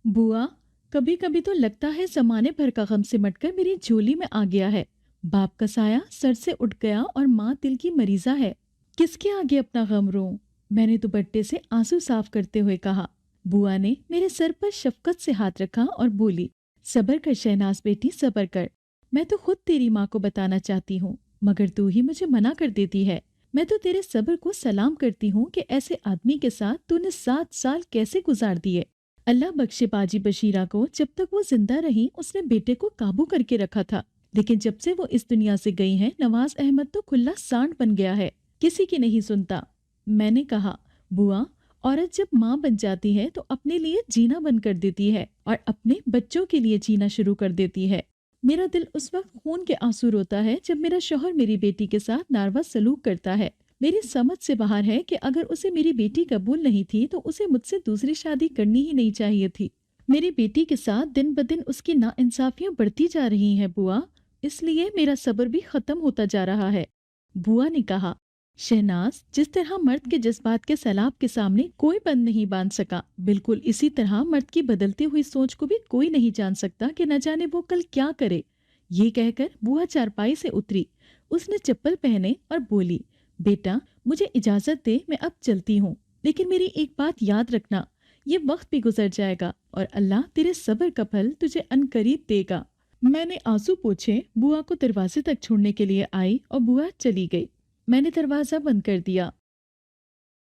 बुआ, कभी कभी तो लगता है जमाने भर का गम सिमट कर मेरी झोली में आ गया है। बाप का साया सर से उठ गया और माँ दिल की मरीजा है। किसके आगे अपना गम रोऊं? मैंने दुपट्टे से आंसू साफ करते हुए कहा। बुआ ने मेरे सर पर शफकत से हाथ रखा और बोली, सब्र कर शहनाज बेटी, सब्र कर। मैं तो खुद तेरी माँ को बताना चाहती हूँ, मगर तू ही मुझे मना कर देती है। मैं तो तेरे सब्र को सलाम करती हूँ कि ऐसे आदमी के साथ तूने 7 साल कैसे गुजार दिए। अल्लाह बख्शे बाजी बशीरा को, जब तक वो जिंदा रही उसने बेटे को काबू करके रखा था, लेकिन जब से वो इस दुनिया से गई हैं, नवाज अहमद तो खुला सांड बन गया है, किसी की नहीं सुनता। मैंने कहा, बुआ, औरत जब माँ बन जाती है तो अपने लिए जीना बंद कर देती है और अपने बच्चों के लिए जीना शुरू कर देती है। मेरा दिल उस वक्त खून के आंसू रोता है जब मेरा शौहर मेरी बेटी के साथ नारवा सलूक करता है। मेरी समझ से बाहर है कि अगर उसे मेरी बेटी कबूल नहीं थी तो उसे मुझसे दूसरी शादी करनी ही नहीं चाहिए थी। मेरी बेटी के साथ दिन ब दिन उसकी नाइंसाफियां बढ़ती जा रही हैं बुआ, इसलिए मेरा सब्र भी खत्म होता जा रहा है। बुआ ने कहा, शहनाज, जिस तरह मर्द के जज्बात के सैलाब के सामने कोई बंद नहीं बांध सका, बिल्कुल इसी तरह मर्द की बदलती हुई सोच को भी कोई नहीं जान सकता कि न जाने वो कल क्या करे। ये कहकर बुआ चारपाई से उतरी। उसने चप्पल पहने और बोली, बेटा, मुझे इजाजत दे, मैं अब चलती हूँ, लेकिन मेरी एक बात याद रखना, ये वक्त भी गुजर जाएगा और अल्लाह तेरे सब्र का फल तुझे अनकरीब देगा। मैंने आंसू पोंछे बुआ को दरवाजे तक छोड़ने के लिए आई और बुआ चली गई। मैंने दरवाजा बंद कर दिया।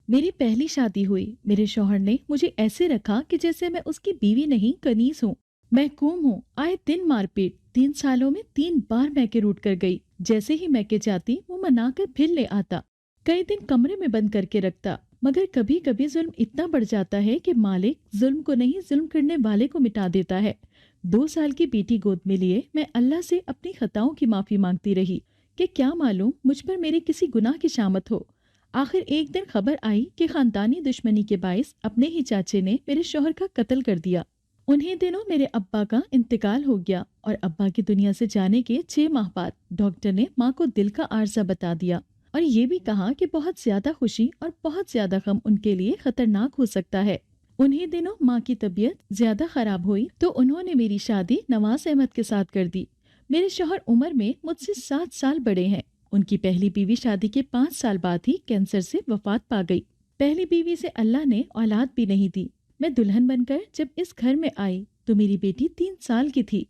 मेरी पहली शादी हुई। मेरे शौहर ने मुझे ऐसे रखा कि जैसे मैं उसकी बीवी नहीं, कनीज हूँ। महकूम हूँ, आए दिन मारपीट। 3 सालों में 3 बार मैके रूठ कर गई। जैसे ही मैके जाती वो मनाकर फिर ले आता। कई दिन कमरे में बंद करके रखता, मगर कभी कभी जुल्म इतना बढ़ जाता है कि मालिक जुल्म को नहीं, जुल्म करने वाले को मिटा देता है। 2 साल की बेटी गोद में लिए मैं अल्लाह से अपनी खताओं की माफी मांगती रही कि क्या मालूम मुझ पर मेरे किसी गुनाह की शामत हो। आखिर एक दिन खबर आई कि खानदानी दुश्मनी के बाइस अपने ही चाचे ने मेरे शौहर का कत्ल कर दिया। उन्हीं दिनों मेरे अब्बा का इंतकाल हो गया और अब्बा की दुनिया से जाने के 6 माह बाद डॉक्टर ने माँ को दिल का आर्जा बता दिया और ये भी कहा कि बहुत ज्यादा खुशी और बहुत ज्यादा गम उनके लिए खतरनाक हो सकता है। उन्हीं दिनों माँ की तबीयत ज्यादा खराब हुई तो उन्होंने मेरी शादी नवाज अहमद के साथ कर दी। मेरे शौहर उम्र में मुझसे 7 साल बड़े हैं। उनकी पहली बीवी शादी के 5 साल बाद ही कैंसर से वफात पा गई। पहली बीवी से अल्लाह ने औलाद भी नहीं दी। मैं दुल्हन बनकर जब इस घर में आई तो मेरी बेटी 3 साल की थी।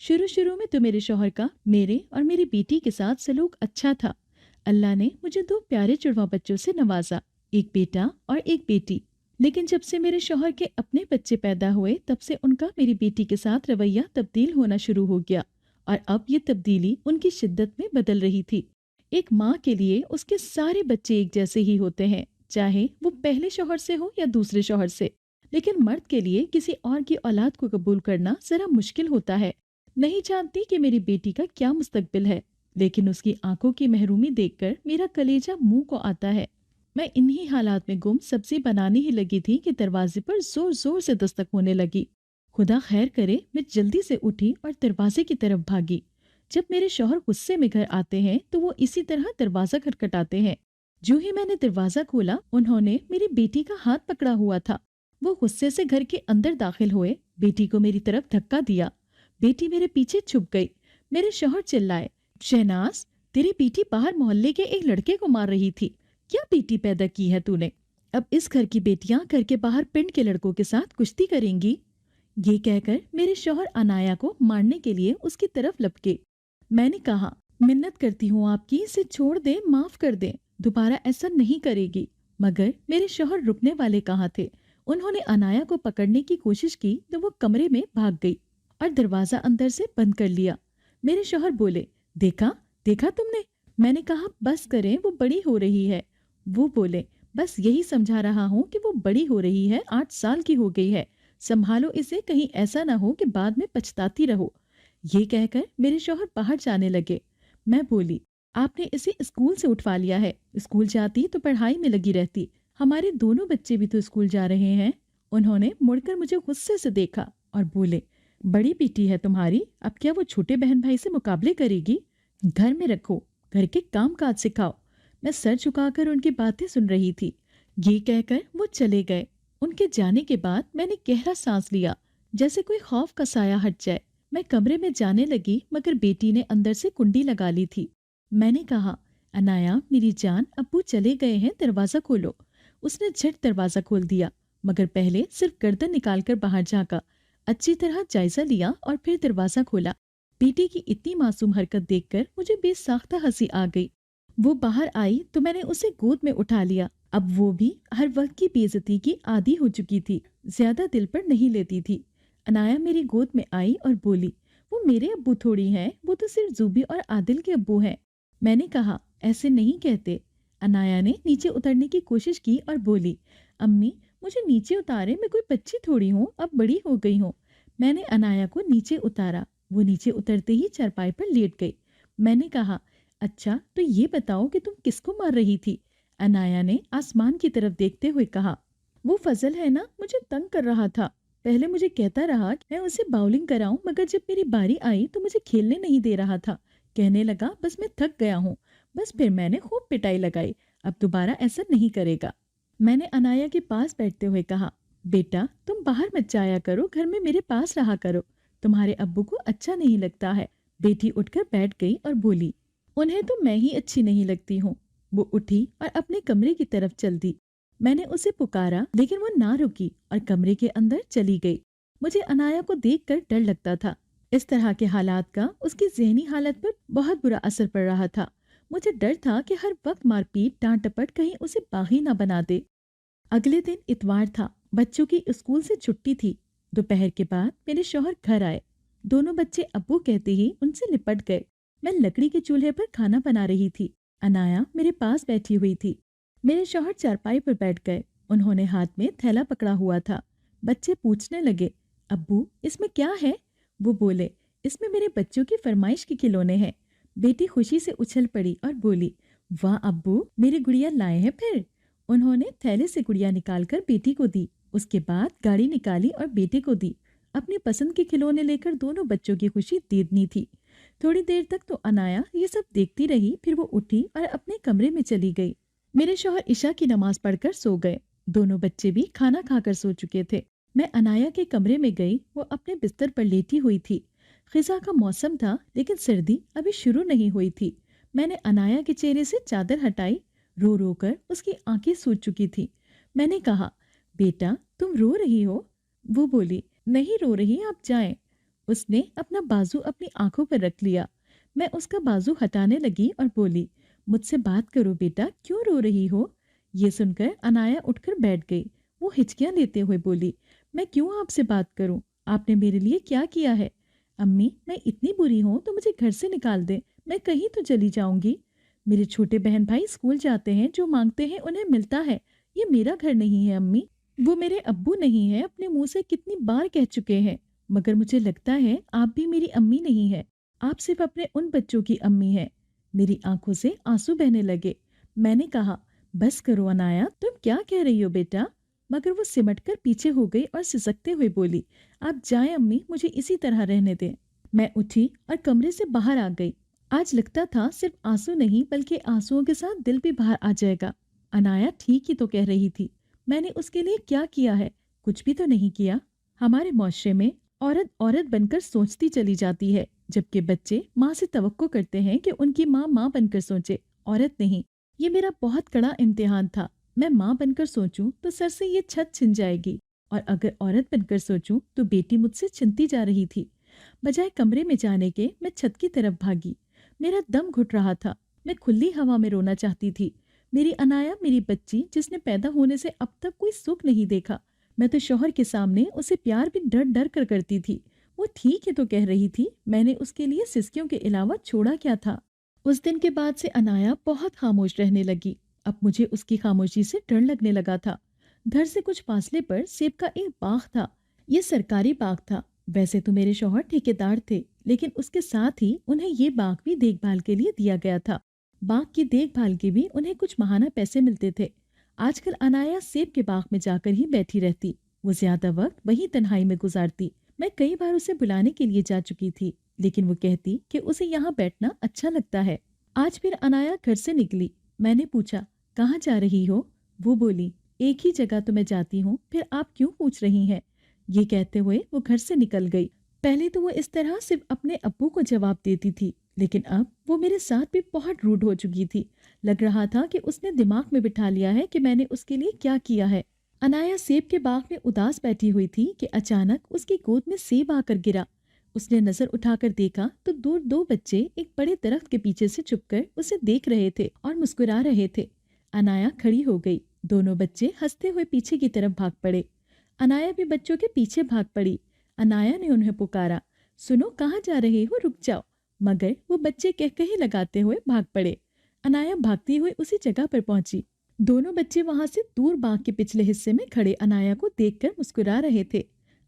शुरू शुरू में तो मेरे शौहर का मेरे और मेरी बेटी के साथ सलूक अच्छा था। अल्लाह ने मुझे 2 प्यारे जुड़वा बच्चों से नवाजा, एक बेटा और एक बेटी। लेकिन जब से मेरे शौहर के अपने बच्चे पैदा हुए तब से उनका मेरी बेटी के साथ रवैया तब्दील होना शुरू हो गया और अब ये तब्दीली उनकी शिद्दत में बदल रही थी। एक माँ के लिए उसके सारे बच्चे एक जैसे ही होते हैं, चाहे वो पहले शौहर से हो या दूसरे शौहर से। लेकिन मर्द के लिए किसी और की औलाद को कबूल करना जरा मुश्किल होता है। नहीं जानती कि मेरी बेटी का क्या मुस्तकबिल है, लेकिन उसकी आंखों की महरूमी देखकर मेरा कलेजा मुंह को आता है। मैं इन्हीं हालात में गुम सब्जी बनाने ही लगी थी कि दरवाजे पर जोर जोर से दस्तक होने लगी। खुदा खैर करे, मैं जल्दी से उठी और दरवाजे की तरफ भागी। जब मेरे शौहर गुस्से में घर आते हैं तो वो इसी तरह दरवाजा खटखटाते हैं। जो ही मैंने दरवाजा खोला उन्होंने मेरी बेटी का हाथ पकड़ा हुआ था। वो गुस्से से घर के अंदर दाखिल हुए, बेटी को मेरी तरफ धक्का दिया। बेटी मेरे पीछे छुप गई। मेरे शौहर चिल्लाए, शहनाज, तेरी बेटी बाहर मोहल्ले के एक लड़के को मार रही थी। क्या बेटी पैदा की है तूने? अब इस घर की बेटियां घर के बाहर पिंड के लड़कों के साथ कुश्ती करेंगी। ये कहकर मेरे शौहर अनाया को मारने के लिए उसकी तरफ लपके। मैंने कहा, मिन्नत करती हूँ आपकी, इसे छोड़ दे, माफ कर दे, दोबारा ऐसा नहीं करेगी। मगर मेरे शौहर रुकने वाले कहाँ थे। उन्होंने अनाया को पकड़ने की कोशिश की तो वो कमरे में भाग गई और दरवाजा अंदर से बंद कर लिया। मेरे शौहर बोले, देखा देखा तुमने? मैंने कहा, बस करें, वो बड़ी हो रही है। वो बोले, बस यही समझा रहा हूँ कि वो बड़ी हो रही है, 8 साल की हो गई है, संभालो इसे, कहीं ऐसा ना हो कि बाद में पछताती रहो। ये कहकर मेरे शौहर बाहर जाने लगे। मैं बोली, आपने इसे स्कूल से उठवा लिया है, स्कूल जाती तो पढ़ाई में लगी रहती, हमारे दोनों बच्चे भी तो स्कूल जा रहे हैं। उन्होंने मुड़कर मुझे गुस्से से देखा और बोले, बड़ी बेटी है तुम्हारी, अब क्या वो छोटे बहन भाई से मुकाबले करेगी? घर में रखो, घर के काम काज सिखाओ। मैं सर झुकाकर उनकी बातें सुन रही थी। ये कहकर वो चले गए। उनके जाने के बाद मैंने गहरा सांस लिया। जैसे कोई खौफ का साया हट जाए। मैं कमरे में जाने लगी मगर बेटी ने अंदर से कुंडी लगा ली थी। मैंने कहा, अनाया मेरी जान, अब्बू चले गए हैं, दरवाजा खोलो। उसने झट दरवाजा खोल दिया, मगर पहले सिर्फ गर्दन निकालकर बाहर झांका, अच्छी तरह जायजा लिया और फिर दरवाजा खोला। बेटी की इतनी मासूम हरकत देखकर मुझे बेसाख्ता हंसी आ गई। वो बाहर आई तो मैंने उसे गोद में उठा लिया। अब वो भी हर वक्त की बेइज्जती की आदी हो चुकी थी, ज्यादा दिल पर नहीं लेती थी। अनाया मेरी गोद में आई और बोली, वो मेरे अब्बू थोड़ी हैं, वो तो सिर्फ जूबी और आदिल के अब्बू हैं। मैंने कहा, ऐसे नहीं कहते। अनाया ने नीचे उतरने की कोशिश की और बोली, अम्मी मुझे नीचे उतारे, मैं कोई बच्ची थोड़ी हूँ, अब बड़ी हो गई हूँ। मैंने अनाया को नीचे उतारा। वो नीचे उतरते ही चारपाई पर लेट गई। मैंने कहा, अच्छा तो ये बताओ कि तुम किसको मार रही थी? अनाया ने आसमान की तरफ देखते हुए कहा, वो फजल है ना, मुझे तंग कर रहा था। पहले मुझे कहता रहा कि मैं उसे बाउलिंग कराऊं, मगर जब मेरी बारी आई तो मुझे खेलने नहीं दे रहा था। कहने लगा बस मैं थक गया हूँ। बस फिर मैंने खूब पिटाई लगाई। अब दोबारा ऐसा नहीं करेगा। मैंने अनाया के पास बैठते हुए कहा, बेटा तुम बाहर मत जाया करो, घर में मेरे पास रहा करो। तुम्हारे अब्बू को अच्छा नहीं लगता है। बेटी उठकर बैठ गई और बोली, उन्हें तो मैं ही अच्छी नहीं लगती हूँ। वो उठी और अपने कमरे की तरफ चल दी। मैंने उसे पुकारा लेकिन वो ना रुकी और कमरे के अंदर चली गई। मुझे अनाया को देखकर डर लगता था। इस तरह के हालात का उसकी ज़हनी हालत पर बहुत बुरा असर पड़ रहा था। मुझे डर था कि हर वक्त मारपीट डांट टपट कहीं उसे बागी ना बना दे। अगले दिन इतवार था। बच्चों की स्कूल से छुट्टी थी। दोपहर के बाद मेरे शौहर घर आए। दोनों बच्चे अब्बू कहते ही उनसे लिपट गए। मैं लकड़ी के चूल्हे पर खाना बना रही थी। अनाया मेरे पास बैठी हुई थी। मेरे शौहर चारपाई पर बैठ गए। उन्होंने हाथ में थैला पकड़ा हुआ था। बच्चे पूछने लगे, अब्बू इसमें क्या है? वो बोले, इसमें मेरे बच्चों की फरमाइश के खिलौने हैं। बेटी खुशी से उछल पड़ी और बोली, वाह अब्बू, मेरी गुड़िया लाए हैं फिर। उन्होंने थैले से गुड़िया निकालकर बेटी को दी। उसके बाद गाड़ी निकाली और बेटे को दी। अपनी पसंद के खिलौने लेकर दोनों बच्चों की खुशी दीदनी थी। थोड़ी देर तक तो अनाया ये सब देखती रही, फिर वो उठी और अपने कमरे में चली गई। मेरे शौहर इशा की नमाज पढ़कर सो गए। दोनों बच्चे भी खाना खाकर सो चुके थे। मैं अनाया के कमरे में गई। वो अपने बिस्तर पर लेटी हुई थी। खिजा का मौसम था लेकिन सर्दी अभी शुरू नहीं हुई थी। मैंने अनाया के चेहरे से चादर हटाई। रो रो कर उसकी आंखें सूज चुकी थी। मैंने कहा, बेटा तुम रो रही हो? वो बोली, नहीं रो रही, आप जाएं। उसने अपना बाजू अपनी आंखों पर रख लिया। मैं उसका बाजू हटाने लगी और बोली, मुझसे बात करो बेटा, क्यों रो रही हो? ये सुनकर अनाया उठकर बैठ गई। वो हिचकियां लेते हुए बोली, मैं क्यों आपसे बात करूं? आपने मेरे लिए क्या किया है? अम्मी मैं इतनी बुरी हूं तो मुझे घर से निकाल दे, मैं कहीं तो चली जाऊंगी। मेरे छोटे बहन भाई स्कूल जाते हैं, जो मांगते हैं उन्हें मिलता है। ये मेरा घर नहीं है अम्मी। वो मेरे अब्बू नहीं है, अपने मुंह से कितनी बार कह चुके हैं। मगर मुझे लगता है आप भी मेरी अम्मी नहीं है। आप सिर्फ अपने उन बच्चों की अम्मी है। मेरी आंखों से आंसू बहने लगे। मैंने कहा, बस करो अनाया, तुम क्या कह रही हो बेटा? मगर वो सिमटकर पीछे हो गई और सिसकते हुए बोली, आप जाएं अम्मी, मुझे इसी तरह रहने दें। मैं उठी और कमरे से बाहर आ गई। आज लगता था सिर्फ आंसू नहीं बल्कि आंसुओं के साथ दिल भी बाहर आ जाएगा। अनाया ठीक ही तो कह रही थी। मैंने उसके लिए क्या किया है? कुछ भी तो नहीं किया। हमारे मुआशरे में औरत औरत बनकर सोचती चली जाती है, जबकि बच्चे माँ से तवक्को करते हैं कि उनकी माँ माँ बनकर सोचे, औरत नहीं। ये मेरा बहुत कड़ा इम्तिहान था। मैं माँ बनकर सोचूं तो सर से ये छत छिन जाएगी, और अगर औरत बनकर सोचूं तो बेटी मुझसे छिनती जा रही थी। बजाय कमरे में जाने के मैं छत की तरफ भागी। मेरा दम घुट रहा था। मैं खुली हवा में रोना चाहती थी। मेरी अनाया मेरी बच्ची, जिसने पैदा होने से अब तक कोई सुख नहीं देखा। मैं तो शौहर के सामने उसे प्यार भी डर डर कर करती थी। वो ठीक है तो कह रही थी। मैंने उसके लिए सिसकियों के अलावा छोड़ा क्या था? उस दिन के बाद से अनाया बहुत खामोश रहने लगी। अब मुझे उसकी खामोशी से डर लगने लगा था। घर से कुछ फासले पर सेब का एक बाग था। ये सरकारी बाग था। वैसे तो मेरे शौहर ठेकेदार थे, लेकिन उसके साथ ही उन्हें ये बाग भी देखभाल के लिए दिया गया था। बाग की देखभाल के भी उन्हें कुछ महाना पैसे मिलते थे। आजकल अनाया सेब के बाग में जाकर ही बैठी रहती। वो ज्यादा वक्त वहीं तन्हाई में गुजारती। मैं कई बार उसे बुलाने के लिए जा चुकी थी, लेकिन वो कहती कि उसे यहाँ बैठना अच्छा लगता है। आज फिर अनाया घर से निकली। मैंने पूछा, कहाँ जा रही हो? वो बोली, एक ही जगह तो मैं जाती हूँ, फिर आप क्यों पूछ रही हैं? ये कहते हुए वो घर से निकल गई। पहले तो वो इस तरह सिर्फ अपने अब्बू को जवाब देती थी, लेकिन अब वो मेरे साथ भी बहुत रूड हो चुकी थी। लग रहा था कि उसने दिमाग में बिठा लिया है कि मैंने उसके लिए क्या किया है। अनाया सेब के बाग में उदास बैठी हुई थी कि अचानक उसकी गोद में सेब आकर गिरा। उसने नजर उठाकर देखा तो दूर दो बच्चे एक बड़े दरख्त के पीछे से छुपकर उसे देख रहे थे और मुस्कुरा रहे थे। अनाया खड़ी हो गई। दोनों बच्चे हंसते हुए पीछे की तरफ भाग पड़े। अनाया भी बच्चों के पीछे भाग पड़ी। अनाया ने उन्हें पुकारा, सुनो, कहाँ जा रहे हो, रुक जाओ। मगर वो बच्चे कहकहे लगाते हुए भाग पड़े। अनाया भागती हुई उसी जगह पर पहुंची। दोनों बच्चे वहां से दूर बाग के पिछले हिस्से में खड़े अनाया को देखकर मुस्कुरा रहे थे।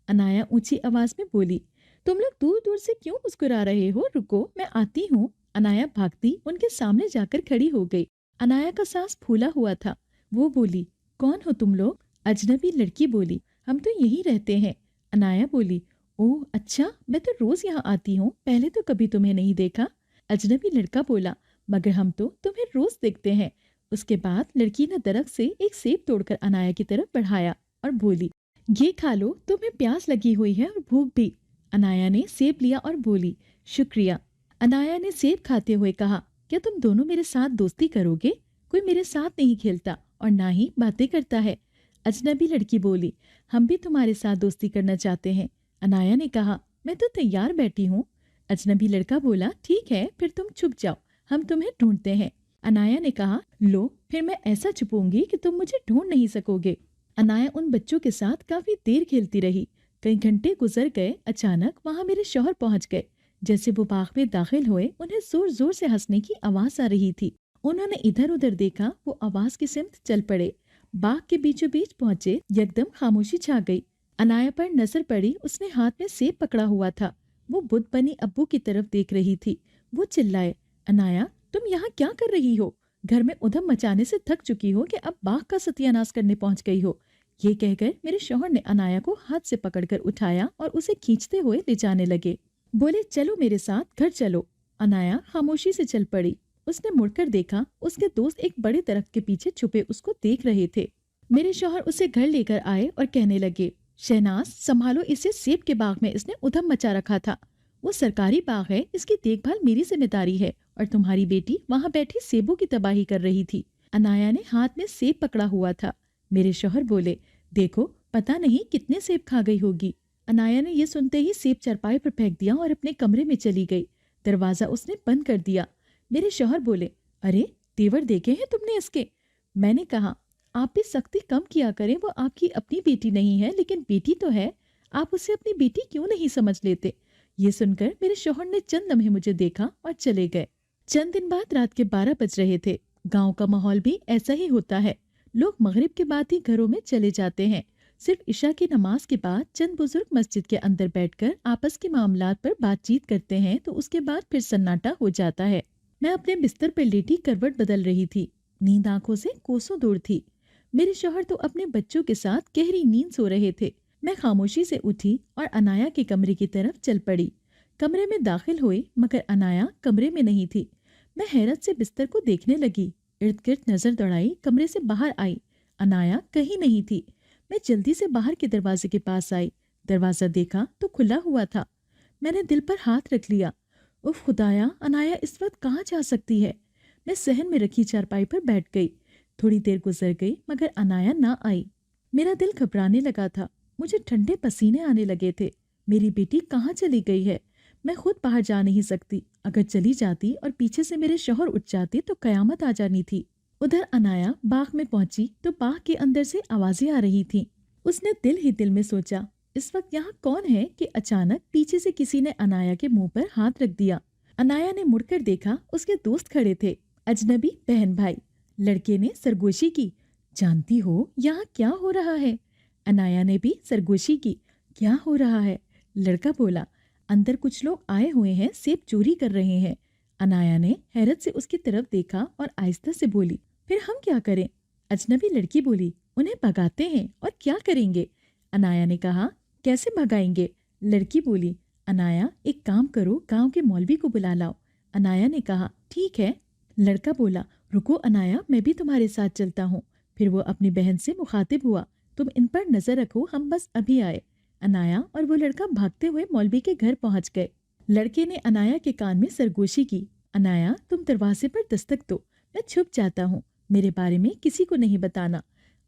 अनाया ऊंची आवाज में बोली, तुम लोग दूर दूर से क्यों मुस्कुरा रहे हो, रुको, मैं आती हूँ। अनाया भागती उनके सामने जाकर खड़ी हो गई। अनाया का सांस फूला हुआ था। वो बोली, कौन हो तुम लोग? अजनबी लड़की बोली, हम तो यहीं रहते हैं। अनाया बोली, ओह अच्छा, मैं तो रोज यहाँ आती हूँ, पहले तो कभी तुम्हें नहीं देखा। अजनबी लड़का बोला, मगर हम तो तुम्हें रोज देखते हैं। उसके बाद लड़की ने दरख्त से एक सेब तोड़कर अनाया की तरफ बढ़ाया और बोली, ये खा लो, तुम्हें प्यास लगी हुई है और भूख भी। अनाया ने सेब लिया और बोली, शुक्रिया। अनाया ने सेब खाते हुए कहा, क्या तुम दोनों मेरे साथ दोस्ती करोगे? कोई मेरे साथ नहीं खेलता और ना ही बातें करता है। अजनबी लड़की बोली, हम भी तुम्हारे साथ दोस्ती करना चाहते हैं। अनाया ने कहा, मैं तो तैयार बैठी हूँ। अजनबी लड़का बोला, ठीक है, फिर तुम छुप जाओ, हम तुम्हें ढूंढते हैं। अनाया ने कहा, लो, फिर मैं ऐसा छुपूंगी कि तुम मुझे ढूंढ नहीं सकोगे। अनाया उन बच्चों के साथ काफी देर खेलती रही। कई घंटे गुजर गए। अचानक वहां मेरे शौहर पहुंच गए। जैसे वो बाग में दाखिल हुए, उन्हें जोर जोर से हंसने की आवाज आ रही थी। उन्होंने इधर उधर देखा, वो आवाज की सिमत चल पड़े। बाग के बीचों बीच पहुंचे, यकदम खामोशी छा गई। अनाया पर नजर पड़ी, उसने हाथ में सेब पकड़ा हुआ था। वो बुत बनी अब्बू की तरफ देख रही थी। वो चिल्लाए, अनाया, तुम यहाँ क्या कर रही हो? घर में उधम मचाने से थक चुकी हो कि अब बाग का सत्यानाश करने पहुंच गई हो। ये कहकर मेरे शौहर ने अनाया को हाथ से पकड़कर उठाया और उसे खींचते हुए ले जाने लगे। बोले, चलो मेरे साथ, घर चलो। अनाया खामोशी से चल पड़ी। उसने मुड़कर देखा, उसके दोस्त एक बड़े दरख्त के पीछे छुपे उसको देख रहे थे। मेरे शौहर उसे घर लेकर आए और कहने लगे, शहनाज, संभालो इसे, सेब के बाग में इसने उधम मचा रखा था। वो सरकारी बाग है, इसकी देखभाल मेरी जिम्मेदारी है और तुम्हारी बेटी वहाँ बैठी सेबों की तबाही कर रही थी। अनाया ने हाथ में सेब पकड़ा हुआ था। मेरे शौहर बोले, देखो, पता नहीं कितने सेब खा गई होगी। अनाया ने ये सुनते ही सेब चारपाई पर फेंक दिया और अपने कमरे में चली गई। दरवाजा उसने बंद कर दिया। मेरे शौहर बोले, अरे, तेवर देखे हैं तुमने इसके? मैंने कहा, आप भी सख्ती कम किया करें, वो आपकी अपनी बेटी नहीं है, लेकिन बेटी तो है। आप उसे अपनी बेटी क्यों नहीं समझ लेते? ये सुनकर मेरे शौहर ने चंद लम्हे मुझे देखा और चले गए। चंद दिन बाद रात के 12 बज रहे थे। गांव का माहौल भी ऐसा ही होता है। लोग मगरिब के बाद ही घरों में चले जाते हैं। सिर्फ इशा की नमाज के बाद चंद बुजुर्ग मस्जिद के अंदर बैठकर आपस के मामलात पर बातचीत करते हैं, तो उसके बाद फिर सन्नाटा हो जाता है। मैं अपने बिस्तर पर लेटी करवट बदल रही थी। नींद आंखों से कोसों दूर थी। मेरे शौहर तो अपने बच्चों के साथ गहरी नींद सो रहे थे। मैं खामोशी से उठी और अनाया के कमरे की तरफ चल पड़ी। कमरे में दाखिल हुई, मगर अनाया कमरे में नहीं थी। मैं हैरत से बिस्तर को देखने लगी। इर्द गिर्द नजर दौड़ाई, कमरे से बाहर आई। अनाया कहीं नहीं थी। मैं जल्दी से बाहर के दरवाजे के पास आई। दरवाजा देखा तो खुला हुआ था। मैंने दिल पर हाथ रख लिया। उफ खुदाया, अनाया इस वक्त कहाँ जा सकती है? मैं सहन में रखी चारपाई पर बैठ गई। थोड़ी देर गुजर गई, मगर अनाया ना आई। मेरा दिल घबराने लगा था। मुझे ठंडे पसीने आने लगे थे। मेरी बेटी कहाँ चली गई है? मैं खुद बाहर जा नहीं सकती। अगर चली जाती और पीछे से मेरे शौहर उठ जाते तो कयामत आ जानी थी। उधर अनाया बाग में पहुंची तो बाग के अंदर से आवाजें आ रही थीं। उसने दिल ही दिल में सोचा, इस वक्त यहाँ कौन है कि अचानक पीछे से किसी ने अनाया के मुंह पर हाथ रख दिया। अनाया ने मुड़कर देखा, उसके दोस्त खड़े थे, अजनबी बहन भाई। लड़के ने सरगोशी की, जानती हो यहाँ क्या हो रहा है? अनाया ने भी सरगोशी की, क्या हो रहा है? लड़का बोला, अंदर कुछ लोग आए हुए हैं, सेब चोरी कर रहे हैं। अनाया ने हैरत से उसकी तरफ देखा और आहिस्ता से बोली, फिर हम क्या करें? अजनबी लड़की बोली, उन्हें भगाते हैं। और क्या करेंगे? अनाया ने कहा, कैसे भगाएंगे? लड़की बोली, अनाया एक काम करो, गांव के मौलवी को बुला लाओ। अनाया ने कहा, ठीक है। लड़का बोला, रुको अनाया, मैं भी तुम्हारे साथ चलता हूँ। फिर वो अपनी बहन से मुखातिब हुआ, तुम इन पर नजर रखो, हम बस अभी आए। अनाया और वो लड़का भागते हुए मौलवी के घर पहुंच गए। लड़के ने अनाया के कान में सरगोशी की। अनाया, तुम दरवाजे पर दस्तक दो, मैं छुप जाता हूँ, मेरे बारे में किसी को नहीं बताना।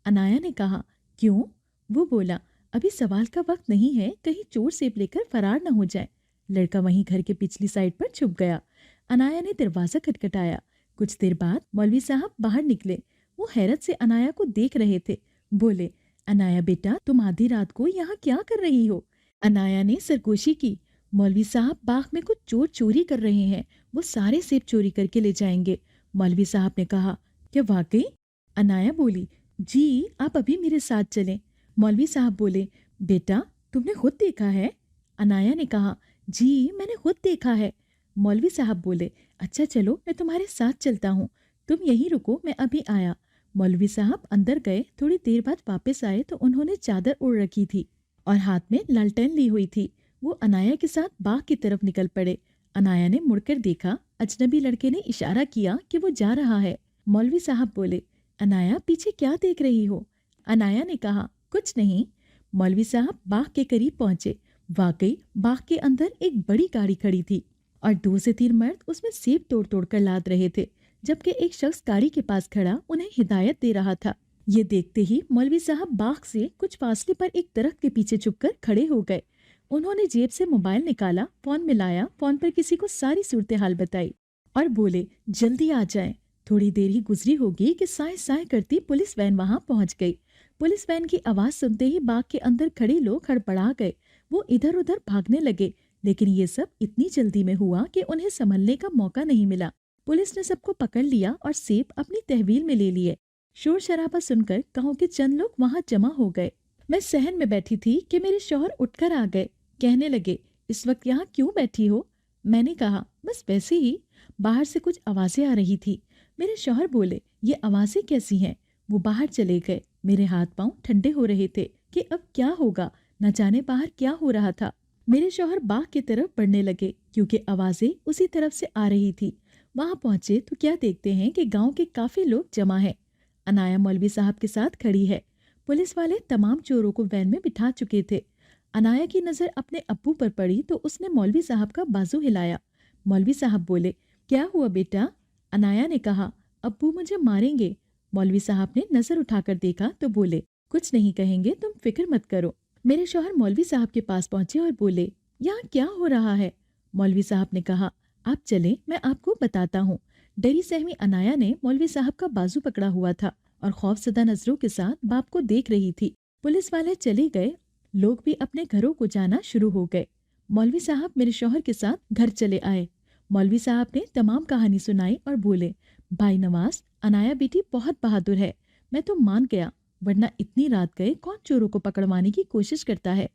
अनाया ने कहा, क्यों? वो बोला, अभी सवाल का वक्त नहीं है, कहीं चोर सेब लेकर फरार न हो जाए। लड़का वहीं घर के पिछली साइड पर छुप गया। अनाया ने दरवाजा खटखटाया। कुछ देर बाद मौलवी साहब बाहर निकले। वो हैरत से अनाया को देख रहे थे। बोले, अनाया बेटा, तुम आधी रात को यहाँ क्या कर रही हो? अनाया ने सरगोशी की। मौलवी साहब, बाग में कुछ चोर चोरी कर रहे हैं, वो सारे सेब चोरी करके ले जाएंगे। मौलवी साहब ने कहा, क्या वाकई? अनाया बोली, जी, आप अभी मेरे साथ चलें। मौलवी साहब बोले, बेटा, तुमने खुद देखा है? अनाया ने कहा, जी, मैंने खुद देखा है। मौलवी साहब बोले, अच्छा चलो, मैं तुम्हारे साथ चलता हूँ, तुम यहीं रुको, मैं अभी आया। मौलवी साहब अंदर गए। थोड़ी देर बाद वापस आए तो उन्होंने चादर ओढ़ रखी थी और हाथ में लालटेन ली हुई थी। वो अनाया के साथ बाग की तरफ निकल पड़े। अनाया ने मुड़कर देखा। अजनबी लड़के ने इशारा किया कि वो जा रहा है। मौलवी साहब बोले, अनाया, पीछे क्या देख रही हो? अनाया ने कहा, कुछ नहीं। मौलवी साहब बाग के करीब पहुंचे। वाकई बाग के अंदर एक बड़ी गाड़ी खड़ी थी और 2 से 3 मर्द उसमें सेब तोड़ तोड़ कर लाद रहे थे, जबकि एक शख्स गाड़ी के पास खड़ा उन्हें हिदायत दे रहा था। ये देखते ही मौलवी साहब बाग से कुछ फासले पर एक दरख्त के पीछे छुपकर खड़े हो गए। उन्होंने जेब से मोबाइल निकाला, फोन मिलाया, फोन पर किसी को सारी सूरत हाल बताई और बोले, जल्दी आ जाएं। थोड़ी देर ही गुजरी होगी कि साए साए करती पुलिस वैन वहां पहुंच गई। पुलिस वैन की आवाज सुनते ही बाग के अंदर खड़े लोग हड़बड़ा गए। वो इधर उधर भागने लगे, लेकिन ये सब इतनी जल्दी में हुआ कि उन्हें संभलने का मौका नहीं मिला। पुलिस ने सबको पकड़ लिया और सेब अपनी तहवील में ले लिए। शोर शराबा सुनकर गांव के चंद लोग वहां जमा हो गए। मैं सहन में बैठी थी कि मेरे शौहर उठकर आ गए। कहने लगे, इस वक्त यहाँ क्यों बैठी हो? मैंने कहा, बस वैसे ही। बाहर से कुछ आवाजें आ रही थी। मेरे शौहर बोले, ये आवाजें कैसी हैं? वो बाहर चले गए। मेरे हाथ पांव ठंडे हो रहे थे कि अब क्या होगा, न जाने बाहर क्या हो रहा था। मेरे शौहर बाग की तरफ बढ़ने लगे क्योंकि आवाजें उसी तरफ से आ रही थी। वहां पहुंचे तो क्या देखते हैं कि गांव के काफी लोग जमा हैं। अनाया मौलवी साहब के साथ खड़ी है। पुलिस वाले तमाम चोरों को वैन में बिठा चुके थे। अनाया की नजर अपने अब्बू पर पड़ी तो उसने मौलवी साहब का बाजू हिलाया। मौलवी साहब बोले, क्या हुआ बेटा? अनाया ने कहा, अब्बू मुझे मारेंगे। मौलवी साहब ने नजर उठाकर देखा तो बोले, कुछ नहीं कहेंगे, तुम फिक्र मत करो। मेरे शौहर मौलवी साहब के पास पहुंचे और बोले, यहाँ क्या हो रहा है? मौलवी साहब ने कहा, आप चले, मैं आपको बताता हूँ। डरी सहमी अनाया ने मौलवी साहब का बाजू पकड़ा हुआ था और खौफजदा नजरों के साथ बाप को देख रही थी। पुलिस वाले चले गए। लोग भी अपने घरों को जाना शुरू हो गए। मौलवी साहब मेरे शौहर के साथ घर चले आए। मौलवी साहब ने तमाम कहानी सुनाई और बोले, भाई नवाज, अनाया बेटी बहुत बहादुर है। मैं तो मान गया, वरना इतनी रात गए कौन चोरों को पकड़वाने की कोशिश करता है।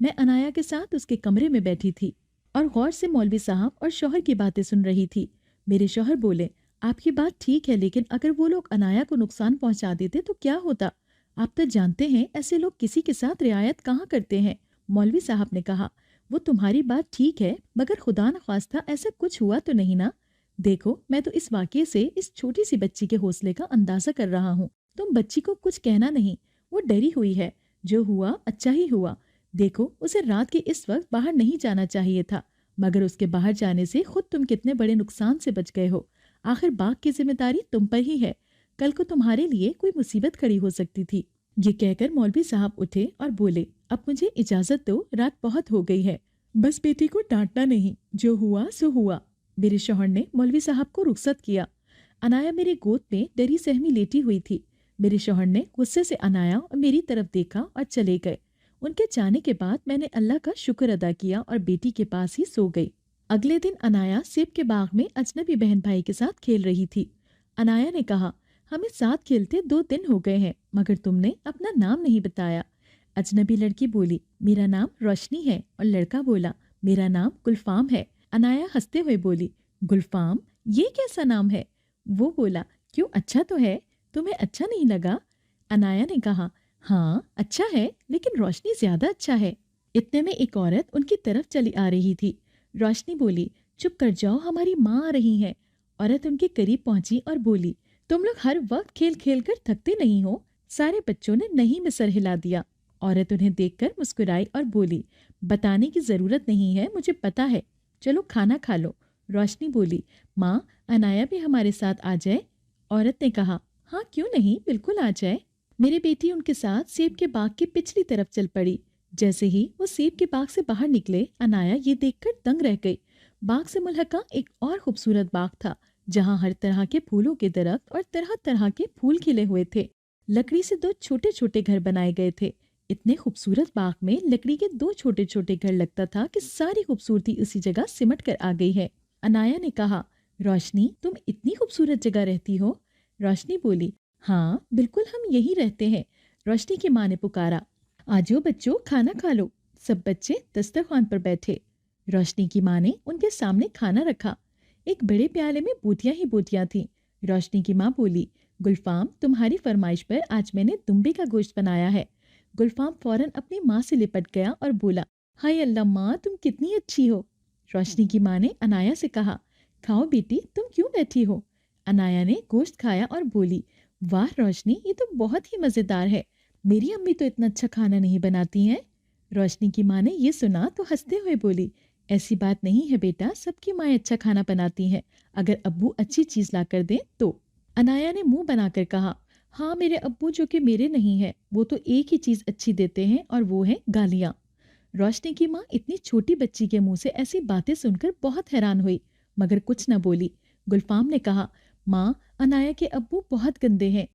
मैं अनाया के साथ उसके कमरे में बैठी थी और गौर से मौलवी साहब और शौहर की बातें सुन रही थी। मेरे शौहर बोले, आपकी बात ठीक है, लेकिन अगर वो लोग अनाया को नुकसान पहुंचा देते तो क्या होता? आप तो जानते हैं ऐसे लोग किसी के साथ रियायत कहाँ करते हैं। मौलवी साहब ने कहा, वो तुम्हारी बात ठीक है, मगर खुदा न खास्ता ऐसा कुछ हुआ तो नहीं ना? देखो, मैं तो इस वाकये से इस छोटी सी बच्ची के हौसले का अंदाजा कर रहा हूँ। तुम बच्ची को कुछ कहना नहीं, वो डरी हुई है। जो हुआ अच्छा ही हुआ। देखो, उसे रात के इस वक्त बाहर नहीं जाना चाहिए था, मगर उसके बाहर जाने से खुद तुम कितने बड़े नुकसान से बच गए हो। आखिर बाग की जिम्मेदारी तुम पर ही है। कल को तुम्हारे लिए कोई मुसीबत खड़ी हो सकती थी। ये कहकर मौलवी साहब उठे और बोले, अब मुझे इजाजत दो, रात बहुत हो गई है। बस बेटी को डांटना नहीं, जो हुआ सो हुआ। मेरे शौहर ने मौलवी साहब को रुखसत किया। अनाया मेरी गोद में डरी सहमी लेटी हुई थी। मेरे शौहर ने गुस्से से अनाया और मेरी तरफ देखा और चले गए। उनके जाने के बाद मैंने अल्लाह का शुक्र अदा किया और बेटी के पास ही सो गई। अगले दिन अनाया सेब के बाग में अजनबी बहन भाई के साथ खेल रही थी। अनाया ने कहा, हमें साथ खेलते 2 दिन हो गए हैं, मगर तुमने अपना नाम नहीं बताया। अजनबी लड़की बोली, मेरा नाम रोशनी है, और लड़का बोला, मेरा नाम गुलफाम है। अनाया हंसते हुए बोली, गुलफाम, ये कैसा नाम है? वो बोला, क्यों, अच्छा तो है, तुम्हें अच्छा नहीं लगा? अनाया ने कहा, हाँ अच्छा है, लेकिन रोशनी ज्यादा अच्छा है। इतने में एक औरत उनकी तरफ चली आ रही थी। रोशनी बोली, चुप कर जाओ, हमारी माँ आ रही है। औरत उनके करीब पहुंची और बोली, तुम लोग हर वक्त खेल खेल कर थकते नहीं हो? सारे बच्चों ने नहीं में सर हिला दिया। औरत उन्हें देखकर मुस्कुराई और बोली, बताने की जरूरत नहीं है, मुझे पता है, चलो खाना खा लो। रोशनी बोली, माँ, अनाया भी हमारे साथ आ जाए। औरत ने कहा, हाँ क्यों नहीं, बिल्कुल आ जाए। मेरी बेटी उनके साथ सेब के बाग की पिछली तरफ चल पड़ी। जैसे ही वो सेब के बाग से बाहर निकले, अनाया ये देखकर दंग रह गई। बाग से मुल्हका एक और खूबसूरत बाग था, जहाँ हर तरह के फूलों के दरख्त और तरह तरह के फूल खिले हुए थे। लकड़ी से दो छोटे छोटे घर बनाए गए थे। इतने खूबसूरत बाग में लकड़ी के दो छोटे छोटे घर लगता था कि सारी खूबसूरती उसी जगह सिमट कर आ गई है। अनाया ने कहा, रोशनी, तुम इतनी खूबसूरत जगह रहती हो? रोशनी बोली, हाँ बिल्कुल, हम यही रहते हैं। रोशनी की माँ ने पुकारा, आजो बच्चों, खाना खा लो। सब बच्चे दस्तरखान पर बैठे। रोशनी की माँ ने उनके सामने खाना रखा। एक बड़े प्याले में बोटियां ही बोटियां थीं। रोशनी की माँ बोली, गुलफाम, तुम्हारी फरमाइश पर आज मैंने दुम्बे का गोश्त बनाया है। गुलफाम फौरन अपनी माँ से लिपट गया और बोला, हाय अल्लाह माँ, तुम कितनी अच्छी हो। रोशनी की माँ ने अनाया से कहा, खाओ बेटी, तुम क्यों बैठी हो? अनाया ने गोश्त खाया और बोली, वाह रोशनी, ये तो बहुत ही मजेदार है। मेरी अम्मी तो इतना अच्छा खाना नहीं बनाती हैं। रोशनी की माँ ने ये सुना तो हंसते हुए बोली, ऐसी बात नहीं है बेटा, सबकी माएँ अच्छा खाना बनाती हैं, अगर अब्बू अच्छी चीज ला कर दें तो। अनाया ने मुंह बनाकर कहा, हाँ मेरे अब्बू जो कि मेरे नहीं है, वो तो एक ही चीज अच्छी देते हैं और वो है गालियां। रोशनी की माँ इतनी छोटी बच्ची के मुंह से ऐसी बातें सुनकर बहुत हैरान हुई, मगर कुछ न बोली। गुलफाम ने कहा, माँ, अनाया के अब्बू बहुत गंदे हैं।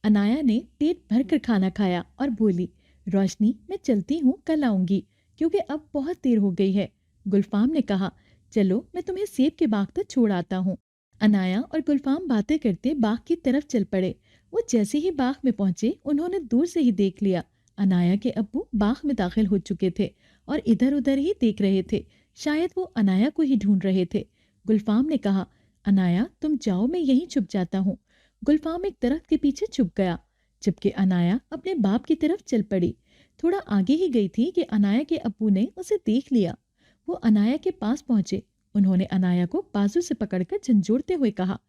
अनाया ने पेट भर कर खाना खाया और बोली, रोशनी, मैं चलती हूँ, कल आऊंगी, क्योंकि अब बहुत देर हो गई है। गुलफाम ने कहा, चलो मैं तुम्हें सेब के बाग तक छोड़ आता हूँ। अनाया और गुलफाम बातें करते बाग की तरफ चल पड़े। वो जैसे ही बाग में पहुंचे, उन्होंने दूर से ही देख लिया, अनाया के अब्बू बाग में दाखिल हो चुके थे और इधर उधर ही देख रहे थे। शायद वो अनाया को ही ढूंढ रहे थे। गुलफाम ने कहा, अनाया तुम जाओ, मैं यहीं छुप जाता हूँ। गुलफाम एक दरख्त के पीछे छुप गया, जबकि अनाया अपने बाप की तरफ चल पड़ी। थोड़ा आगे ही गई थी कि अनाया के अब्बू ने उसे देख लिया। वो अनाया के पास पहुंचे। उन्होंने अनाया को बाजू से पकड़कर झंझोड़ते हुए कहा,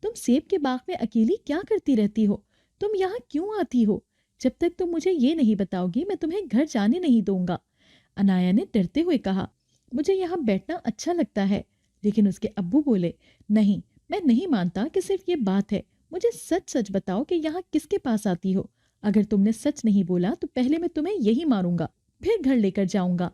तुम सेब के बाग में अकेली क्या करती रहती हो? तुम यहाँ क्यों आती हो? जब तक तुम मुझे ये नहीं बताओगी, मैं तुम्हें घर जाने नहीं दूंगा। अनाया ने डरते हुए कहा, मुझे यहाँ बैठना अच्छा लगता है। लेकिन उसके अब्बू बोले, नहीं, मैं नहीं मानता कि सिर्फ ये बात है। मुझे सच सच बताओ कि यहाँ किसके पास आती हो? अगर तुमने सच नहीं बोला तो पहले मैं तुम्हें यही मारूंगा, फिर घर लेकर जाऊंगा।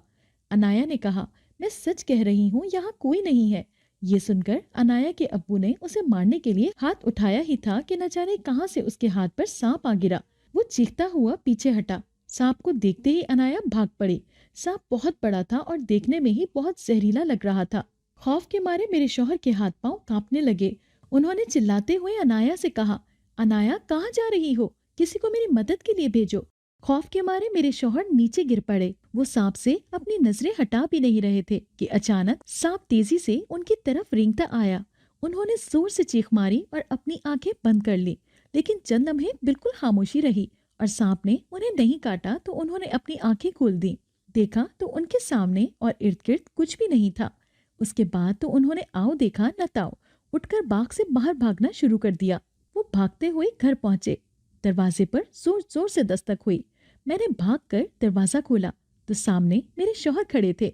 अनाया ने कहा, मैं सच कह रही हूँ, यहाँ कोई नहीं है। ये सुनकर अनाया के अब्बू ने उसे मारने के लिए हाथ उठाया ही था कि न जाने कहां से उसके हाथ पर सांप आ गिरा। वो चीखता हुआ पीछे हटा। सांप को देखते ही अनाया भाग पड़ी। सांप बहुत बड़ा था और देखने में ही बहुत जहरीला लग रहा था। खौफ के मारे मेरे शौहर के हाथ पांव कांपने लगे। उन्होंने चिल्लाते हुए अनाया से कहा, अनाया कहाँ जा रही हो? किसी को मेरी मदद के लिए भेजो। खौफ के मारे मेरे शौहर नीचे गिर पड़े। वो सांप से अपनी नजरें हटा भी नहीं रहे थे कि अचानक सांप तेजी से उनकी तरफ रेंगता आया। उन्होंने जोर से चीख मारी और अपनी आंखें बंद कर ली, लेकिन चंद लम्हे बिल्कुल खामोशी रही और सांप ने उन्हें नहीं काटा तो उन्होंने अपनी आंखें खोल दी। देखा तो उनके सामने और इर्द गिर्द कुछ भी नहीं था। उसके बाद तो उन्होंने आओ देखा न ताओ, उठकर बाग से बाहर भागना शुरू कर दिया। वो भागते हुए घर पहुंचे। दरवाजे पर जोर जोर से दस्तक हुई। मैंने भागकर दरवाजा खोला तो सामने मेरे शौहर खड़े थे।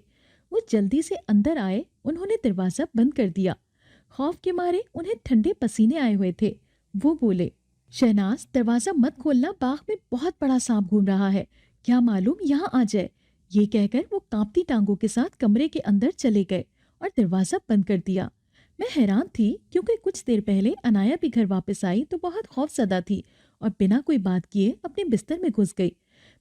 वो जल्दी से अंदर आए। उन्होंने दरवाजा बंद कर दिया। खौफ के मारे उन्हें ठंडे पसीने आए हुए थे। वो बोले, शहनाज, दरवाजा मत खोलना, बाग में बहुत बड़ा सांप घूम रहा है, क्या मालूम यहाँ आ जाए। ये कहकर वो कांपती टांगों के साथ कमरे के अंदर चले गए और दरवाजा बंद कर दिया। मैं हैरान थी, क्योंकि कुछ देर पहले अनाया भी घर वापस आई तो बहुत खौफजदा थी और बिना कोई बात किए अपने बिस्तर में घुस गई।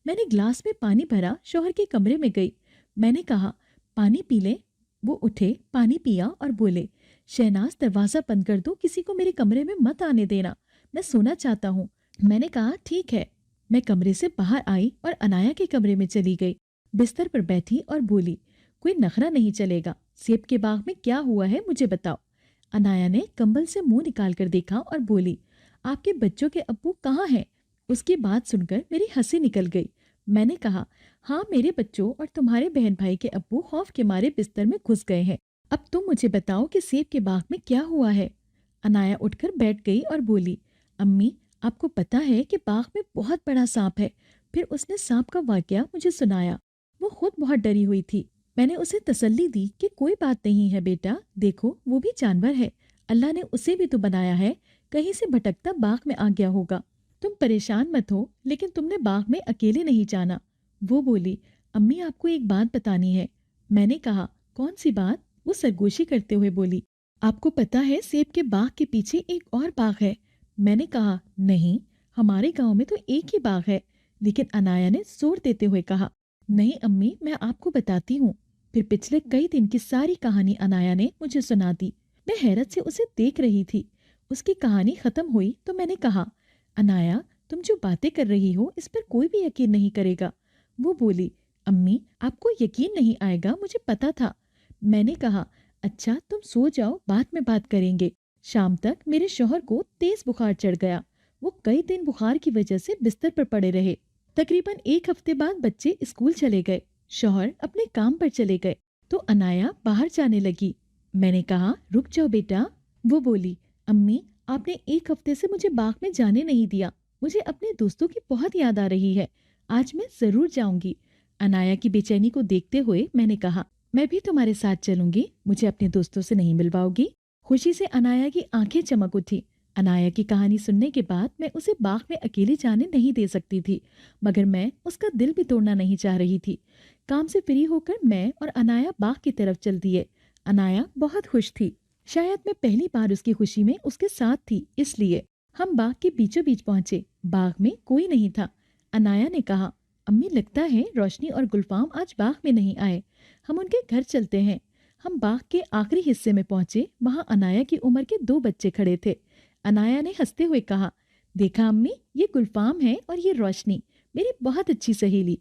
मैंने गिलास में पानी भरा, शौहर के कमरे में गई। मैंने कहा, पानी पी ले। वो उठे, पानी पिया और बोले, शहनाज दरवाजा बंद कर दो, किसी को मेरे कमरे में मत आने देना, मैं सोना चाहता हूँ। मैंने कहा, ठीक है। मैं कमरे से बाहर आई और अनाया के कमरे में चली गई। बिस्तर पर बैठी और बोली, कोई नखरा नहीं चलेगा, सेब के बाग में क्या हुआ है मुझे बताओ। अनाया ने कंबल से मुंह निकाल कर देखा और बोली, आपके बच्चों के अब्बू कहाँ हैं? उसकी बात सुनकर मेरी हंसी निकल गई। मैंने कहा, हाँ, मेरे बच्चों और तुम्हारे बहन भाई के अब्बू खौफ के मारे बिस्तर में घुस गए हैं। अब तुम मुझे बताओ कि सेब के बाग में क्या हुआ है। अनाया उठकर बैठ गई और बोली, अम्मी, आपको पता है कि बाग में बहुत बड़ा सांप है, پھر اس نے سانپ کا واقعہ مجھے سنایا۔ وہ خود بہت ڈری ہوئی تھی۔ میں نے اسے تسلی دی کہ کوئی بات نہیں ہے بیٹا، دیکھو وہ بھی جانور ہے، اللہ نے اسے بھی تو بنایا ہے، کہیں سے بھٹکتا باغ میں آ گیا ہوگا۔ تم پریشان مت ہو، لیکن تم نے باغ میں اکیلے نہیں جانا۔ وہ بولی، امی آپ کو ایک بات بتانی ہے۔ میں نے کہا، کون سی بات؟ وہ سرگوشی کرتے ہوئے بولی، آپ کو پتا ہے سیب کے باغ کے پیچھے ایک اور باغ ہے؟ میں نے کہا، نہیں، ہمارے گاؤں میں تو ایک ہی باغ ہے۔ لیکن انایا نے زور دیتے ہوئے کہا، نہیں امی، میں آپ کو بتاتی ہوں۔ پھر پچھلے کئی دن کی ساری کہانی انایا نے مجھے سنا دی۔ میں حیرت سے اسے دیکھ رہی تھی۔ اس کی کہانی ختم ہوئی تو میں نے کہا، انایا تم جو باتیں کر رہی ہو اس پر کوئی بھی یقین نہیں کرے گا۔ وہ بولی، امی آپ کو یقین نہیں آئے گا، مجھے پتا تھا۔ میں نے کہا، اچھا تم سو جاؤ، بعد میں بات کریں گے۔ شام تک میرے شوہر کو تیز بخار چڑھ گیا۔ وہ کئی دن بخار کی وجہ سے بستر پر پڑے رہے۔ تقریباً ایک ہفتے بعد بچے اسکول چلے گئے، شوہر اپنے کام پر چلے گئے، تو انایا باہر جانے لگی۔ میں نے کہا، رک جاؤ بیٹا۔ وہ بولی، امی آپ نے ایک ہفتے سے مجھے باغ میں جانے نہیں دیا، مجھے اپنے دوستوں کی بہت یاد آ رہی ہے، آج میں ضرور جاؤں گی۔ انایا کی بے چینی کو دیکھتے ہوئے میں نے کہا، میں بھی تمہارے ساتھ چلوں گی، مجھے اپنے دوستوں سے نہیں ملواؤ گی؟ خوشی سے انایا کی آنکھیں چمک اٹھی۔ انایا کی کہانی سننے کے بعد میں اسے باغ میں اکیلے جانے نہیں دے سکتی تھی، مگر میں اس کا دل بھی توڑنا نہیں چاہ رہی تھی۔ کام سے فری ہو کر میں اور انایا باغ کی طرف چل دیے۔ انایا بہت خوش تھی، شاید میں پہلی بار اس کی خوشی میں اس کے ساتھ تھی، اس لیے ہم باغ کے بیچوں بیچ پہنچے۔ باغ میں کوئی نہیں تھا۔ انایا نے کہا، امی لگتا ہے روشنی اور گلفام آج باغ میں نہیں آئے، ہم ان کے گھر چلتے ہیں۔ ہم باغ کے آخری حصے میں پہنچے، وہاں انایا کی عمر کے 2 بچے کھڑے تھے۔ انایا نے ہنستے ہوئے کہا، دیکھا امی، یہ گلفام ہے اور یہ روشنی، میری بہت اچھی سہیلی۔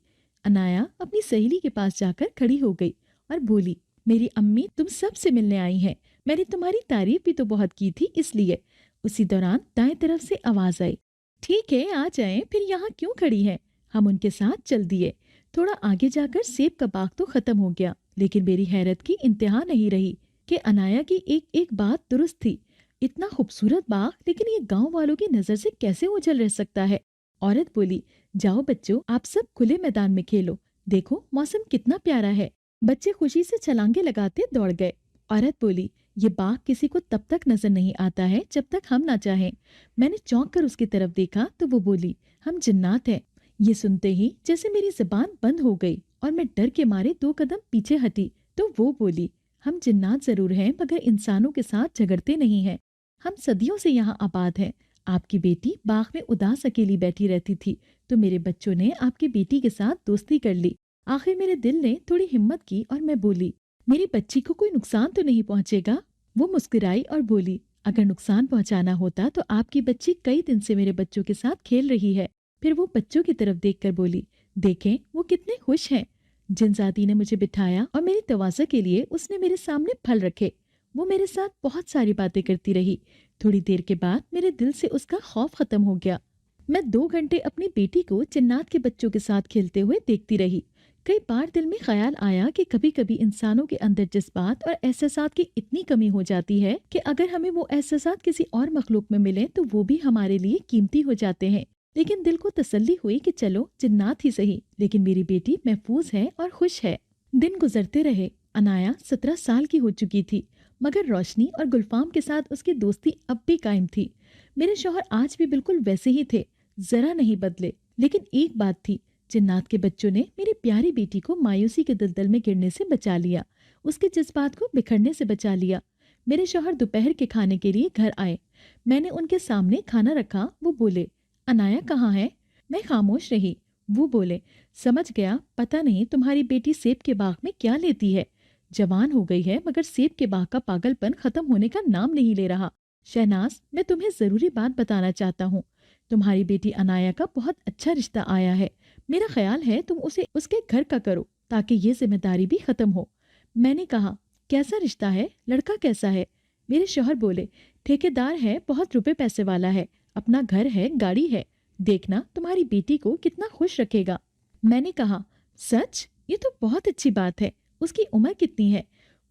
انایا اپنی سہیلی کے پاس جا کر کھڑی ہو گئی اور بولی، میری امی تم سب سے ملنے آئی ہیں، میں نے تمہاری تعریف بھی تو بہت کی تھی اس لیے۔ اسی دوران دائیں طرف سے آواز آئی، ٹھیک ہے آ جائیں، پھر یہاں کیوں کھڑی ہیں؟ ہم ان کے ساتھ چل دیے۔ تھوڑا آگے جا کر سیب کا باغ تو ختم ہو گیا، لیکن میری حیرت کی انتہا نہیں رہی کہ انایا کی ایک ایک بات درست تھی۔ اتنا خوبصورت باغ، لیکن یہ گاؤں والوں کی نظر سے کیسے اوجھل رہ سکتا ہے؟ عورت بولی، جاؤ بچوں، آپ سب کھلے میدان میں کھیلو، دیکھو موسم کتنا پیارا ہے۔ بچے خوشی سے چھلانگے لگاتے دوڑ گئے۔ عورت بولی، یہ باغ کسی کو تب تک نظر نہیں آتا ہے جب تک ہم نہ چاہیں۔ میں نے چونک کر اس کی طرف دیکھا تو وہ بولی، ہم جنات ہیں۔ یہ سنتے ہی جیسے میری زبان بند ہو گئی اور میں ڈر کے مارے 2 قدم پیچھے ہٹی تو وہ بولی، ہم جنات ضرور ہیں مگر انسانوں کے ساتھ جھگڑتے نہیں ہیں، ہم صدیوں سے یہاں آباد ہیں۔ آپ کی بیٹی باغ میں اداس اکیلی بیٹھی رہتی تھی تو میرے بچوں نے آپ کی بیٹی کے ساتھ دوستی کر لی۔ آخر میرے دل نے تھوڑی ہمت کی اور میں بولی، میری بچی کو کوئی نقصان تو نہیں پہنچے گا؟ وہ مسکرائی اور بولی، اگر نقصان پہنچانا ہوتا تو آپ کی بچی کئی دن سے میرے بچوں کے ساتھ کھیل رہی ہے۔ پھر وہ بچوں کی طرف دیکھ کر بولی، دیکھیں وہ کتنے خوش ہیں۔ جنزادی نے مجھے بٹھایا اور میری تواضع کے لیے اس نے میرے سامنے پھل رکھے۔ وہ میرے ساتھ بہت ساری باتیں کرتی رہی۔ تھوڑی دیر کے بعد میرے دل سے اس کا خوف ختم ہو گیا۔ میں 2 گھنٹے اپنی بیٹی کو جنات کے بچوں کے ساتھ کھیلتے ہوئے دیکھتی رہی۔ کئی بار دل میں خیال آیا کہ کبھی کبھی انسانوں کے اندر جذبات اور احساسات کی اتنی کمی ہو جاتی ہے کہ اگر ہمیں وہ احساسات کسی اور مخلوق میں ملیں تو وہ بھی ہمارے لیے قیمتی ہو جاتے ہیں۔ لیکن دل کو تسلی ہوئی کہ چلو جنات ہی صحیح، لیکن میری بیٹی محفوظ ہے اور خوش ہے۔ دن گزرتے رہے۔ انایا 17 سال کی ہو چکی تھی، مگر روشنی اور گلفام کے ساتھ اس کی دوستی اب بھی قائم تھی۔ میرے شوہر آج بھی بالکل ویسے ہی تھے، ذرا نہیں بدلے۔ لیکن ایک بات تھی، جنات کے بچوں نے میری پیاری بیٹی کو مایوسی کے دلدل میں گرنے سے بچا لیا، اس کے جذبات کو بکھرنے سے بچا لیا۔ میرے شوہر دوپہر کے کھانے کے لیے گھر آئے۔ میں نے ان کے سامنے کھانا رکھا۔ وہ بولے، انایا کہاں ہے؟ میں خاموش رہی۔ وہ بولے، سمجھ گیا، پتہ نہیں تمہاری بیٹی سیب کے باغ میں کیا لیتی ہے، جوان ہو گئی ہے مگر سیب کے باغ کا پاگل پن ختم ہونے کا نام نہیں لے رہا۔ شہناز، میں تمہیں ضروری بات بتانا چاہتا ہوں، تمہاری بیٹی انایا کا بہت اچھا رشتہ آیا ہے، میرا خیال ہے تم اسے اس کے گھر کا کرو تاکہ یہ ذمہ داری بھی ختم ہو۔ میں نے کہا، کیسا رشتہ ہے؟ لڑکا کیسا ہے؟ میرے شوہر بولے، ٹھیکیدار ہے، بہت روپے پیسے والا ہے، اپنا گھر ہے، گاڑی ہے، دیکھنا تمہاری بیٹی کو کتنا خوش رکھے گا۔ میں نے کہا، سچ؟ یہ تو بہت اچھی بات ہے، اس کی عمر کتنی ہے؟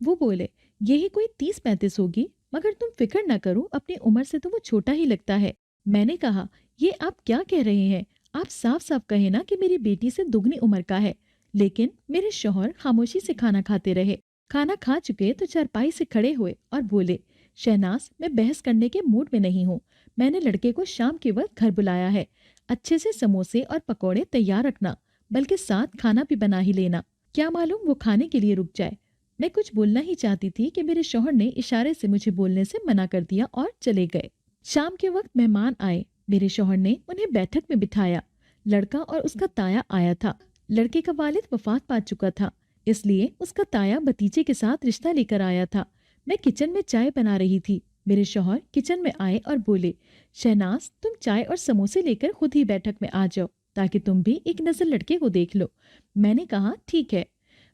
وہ بولے، یہی کوئی 30-35 ہوگی، مگر تم فکر نہ کرو، اپنی عمر سے تو وہ چھوٹا ہی لگتا ہے۔ میں نے کہا، یہ آپ کیا کہہ رہے ہیں؟ आप साफ साफ कहे ना कि मेरी बेटी से दुगनी उम्र का है। लेकिन मेरे शौहर खामोशी से खाना खाते रहे। खाना खा चुके तो चारपाई से खड़े हुए और बोले, शहनाज, मैं बहस करने के मूड में नहीं हूँ। मैंने लड़के को शाम के वक्त घर बुलाया है। अच्छे से समोसे और पकौड़े तैयार रखना, बल्कि साथ खाना भी बना ही लेना। क्या मालूम वो खाने के लिए रुक जाए। मैं कुछ बोलना ही चाहती थी कि मेरे शौहर ने इशारे से मुझे बोलने से मना कर दिया और चले गए। शाम के वक्त मेहमान आए। मेरे शौहर ने उन्हें बैठक में बिठाया। लड़का और उसका ताया आया था। लड़के का वालिद वफात पा चुका था, इसलिए उसका ताया भतीजे के साथ रिश्ता लेकर आया था। मैं किचन में चाय बना रही थी। मेरे शौहर किचन में आए और बोले, शहनाज, तुम चाय और समोसे लेकर खुद ही बैठक में आ जाओ, ताकि तुम भी एक नजर लड़के को देख लो। मैंने कहा, ठीक है।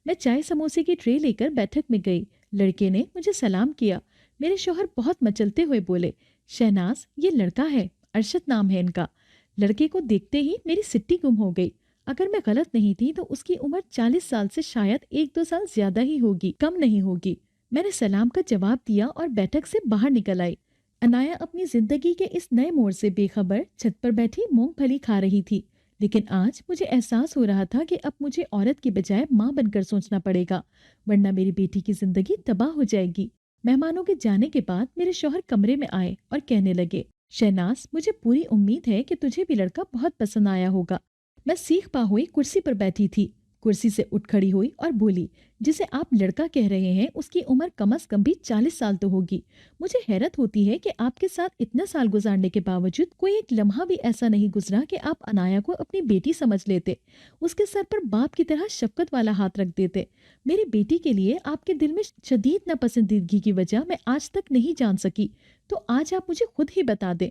मैं चाय समोसे की ट्रे लेकर बैठक में गई। लड़के ने मुझे सलाम किया। मेरे शौहर बहुत मचलते हुए बोले, शहनाज, ये लड़का है, अरशद नाम है इनका। लड़के को देखते ही मेरी सिट्टी गुम हो गई। अगर मैं गलत नहीं थी तो उसकी उम्र 40 साल से शायद 1-2 साल ज्यादा ही होगी, कम नहीं होगी। मैंने सलाम का जवाब दिया और बैठक से बाहर निकल आई। अनाया अपनी जिंदगी के इस नए मोड़ से बेखबर छत पर बैठी मूंगफली खा रही थी। लेकिन आज मुझे एहसास हो रहा था कि अब मुझे औरत की बजाय माँ बनकर सोचना पड़ेगा, वरना मेरी बेटी की जिंदगी तबाह हो जाएगी। मेहमानों के जाने के बाद मेरे शौहर कमरे में आए और कहने लगे, शहनाज, मुझे पूरी उम्मीद है कि तुझे भी लड़का बहुत पसंद आया होगा। मैं सीख पा हुई कुर्सी पर बैठी थी। कुर्सी से उठ खड़ी हुई और बोली, जिसे आप लड़का कह रहे हैं उसकी उम्र कम से कम भी 40 साल तो होगी। मुझे हैरत होती है कि आपके साथ इतना साल गुजारने के बावजूद कोई एक लम्हा भी ऐसा नहीं गुजरा कि आप अनाया को अपनी बेटी समझ लेते, उसके सर पर बाप की तरह शफकत वाला हाथ रख देते। मेरी बेटी के लिए आपके दिल में शदीद नापसंदीदगी की वजह मैं आज तक नहीं जान सकी, तो आज आप मुझे खुद ही बता दें।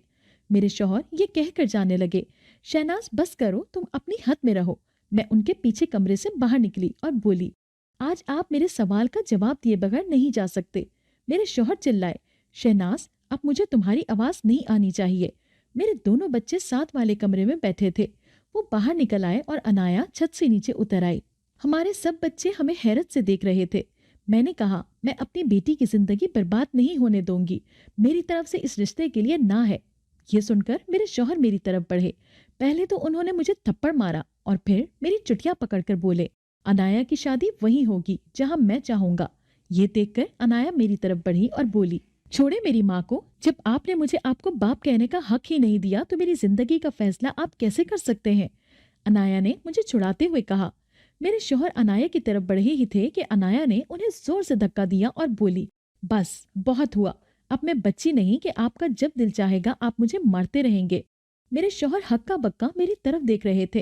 मेरे शौहर ये कहकर जाने लगे, शहनाज, बस करो, तुम अपनी हद में रहो। मैं उनके पीछे कमरे से बाहर निकली और बोली, आज आप मेरे सवाल का जवाब दिए बगैर नहीं जा सकते। मेरे शौहर चिल्लाए, शहनाज, अब मुझे तुम्हारी आवाज नहीं आनी चाहिए। मेरे दोनों बच्चे साथ वाले कमरे में बैठे थे। वो बाहर निकल आए और अनाया छत से नीचे उतर आई। हमारे सब बच्चे हमें हैरत से देख रहे थे। मैंने कहा, मैं अपनी बेटी की जिंदगी बर्बाद नहीं होने दूंगी। मेरी तरफ से इस रिश्ते के लिए ना है। ये सुनकर मेरे शौहर मेरी तरफ बढ़े। पहले तो उन्होंने मुझे थप्पड़ मारा और फिर मेरी चुटिया पकड़कर बोले, अनाया की शादी वहीं होगी जहां मैं चाहूंगा। ये देखकर अनाया मेरी तरफ बढ़ी और बोली, छोड़े मेरी माँ को। जब आपने मुझे आपको बाप कहने का हक ही नहीं दिया तो मेरी जिंदगी का फैसला आप कैसे कर सकते हैं। अनाया ने मुझे छुड़ाते हुए कहा। मेरे शौहर अनाया की तरफ बढ़े ही थे कि अनाया ने उन्हें जोर से धक्का दिया और बोली, बस बहुत हुआ। अब मैं बच्ची नहीं कि आपका जब दिल चाहेगा आप मुझे मारते रहेंगे। मेरे शौहर हक्का बक्का मेरी तरफ देख रहे थे।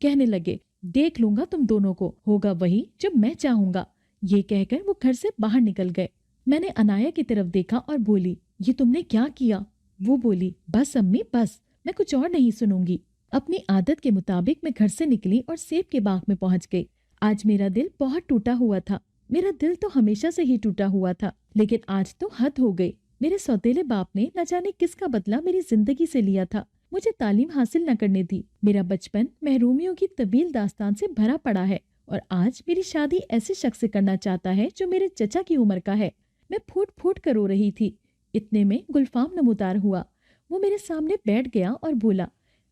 कहने लगे, देख लूंगा तुम दोनों को, होगा वही जब मैं चाहूंगा। ये कहकर वो घर से बाहर निकल गए। मैंने अनाया की तरफ देखा और बोली, ये तुमने क्या किया। वो बोली, बस अम्मी बस, मैं कुछ और नहीं सुनूंगी। अपनी आदत के मुताबिक मैं घर से निकली और सेब के बाग में पहुंच गई। आज मेरा दिल बहुत टूटा हुआ था। मेरा दिल तो हमेशा से ही टूटा हुआ था, लेकिन आज तो हद हो गई। मेरे सौतेले बाप ने न जाने किसका बदला मेरी जिंदगी से लिया था। मुझे तालीम हासिल न करने दी। मेरा बचपन महरूमियों की तवील दास्तान से भरा पड़ा है और आज मेरी शादी ऐसे शख्स से करना चाहता है जो मेरे चचा की उम्र का है। मैं फूट फूट कर रो रही थी। इतने में गुलफाम नमूदार हुआ। वो मेरे सामने बैठ गया और बोला,